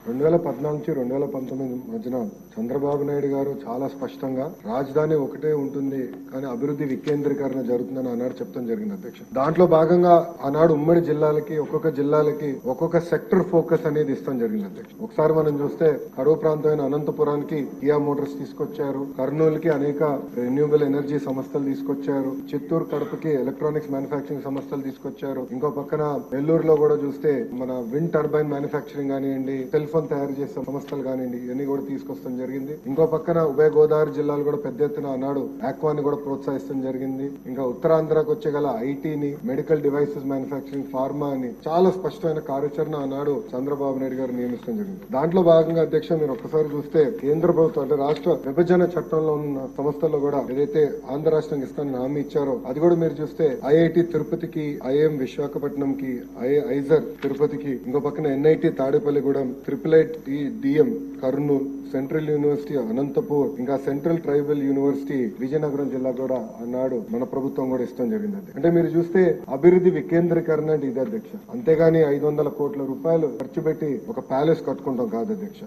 2014 నుంచి 2019 మధ్యన చంద్రబాబు నాయుడు గారు చాలా స్పష్టంగా రాజధాని ఒకటే ఉంటుంది కానీ అభివృద్ధి వికేంద్రీకరణ జరుగుతుందని ఆనాడు చెప్తాం జరిగింది అధ్యక్ష. దాంట్లో భాగంగా ఆనాడు ఉమ్మడి జిల్లాలకి ఒక్కొక్క సెక్టర్ ఫోకస్ అనేది ఇస్తాం జరిగింది అధ్యక్ష. ఒకసారి మనం చూస్తే కరువు ప్రాంతమైన అనంతపురానికి కియా మోటార్స్ తీసుకొచ్చారు, కర్నూలుకి అనేక రెన్యూబుల్ ఎనర్జీ సంస్థలు తీసుకొచ్చారు, చిత్తూరు కడపకి ఎలక్ట్రానిక్స్ మ్యానుఫాక్చరింగ్ సంస్థలు తీసుకొచ్చారు. ఇంకో పక్కన నెల్లూరులో కూడా చూస్తే మన విండ్ టర్బైన్ మ్యానుఫాక్చరింగ్ కానివ్వండి, సెల్ ఫోన్ తయారు చేసే సంస్థలు కానివ్వండి, ఇవన్నీ కూడా తీసుకొస్తాం జరిగింది. ఇంకో పక్కన ఉభయ గోదావరి జిల్లాలు కూడా పెద్ద ఎత్తున ఆనాడు ఆక్వాని కూడా ప్రోత్సహిస్తాం జరిగింది. ఇంకా ఉత్తరాంధ్రకు వచ్చే గల ఐటీని, మెడికల్ డివైసెస్ మ్యానుఫాక్చరింగ్, ఫార్మా అని చాలా స్పష్టమైన కార్యాచరణ ఆనాడు చంద్రబాబు నాయుడు గారు నియమించడం జరిగింది. దాంట్లో భాగంగా అధ్యక్ష మీరు ఒక్కసారి చూస్తే కేంద్ర ప్రభుత్వం అంటే రాష్ట్ర విభజన చట్టంలో ఉన్న సంస్థల్లో కూడా ఏదైతే ఆంధ్ర రాష్ట్రానికి ఇస్తానని హామీ ఇచ్చారో అది కూడా మీరు చూస్తే ఐఐటి తిరుపతికి, ఐఎం విశాఖపట్నంకి, ఐజర్ తిరుపతికి, ఇంకో పక్కన NIT Tadepalligudem, IIIT-DM Kurnool, central university Anantapur, ఇంకా సెంట్రల్ ట్రైబల్ యూనివర్సిటీ విజయనగరం జిల్లా కూడా అన్నాడు మన ప్రభుత్వం కూడా ఇష్టం జరిగింది. అంటే మీరు చూస్తే అభివృద్ధి వికేంద్రీకరణ అంటే ఇది అధ్యక్ష. అంతేగాని 500 కోట్ల రూపాయలు ఖర్చు పెట్టి ఒక ప్యాలెస్ కట్టుకుంటాం కాదు అధ్యక్ష.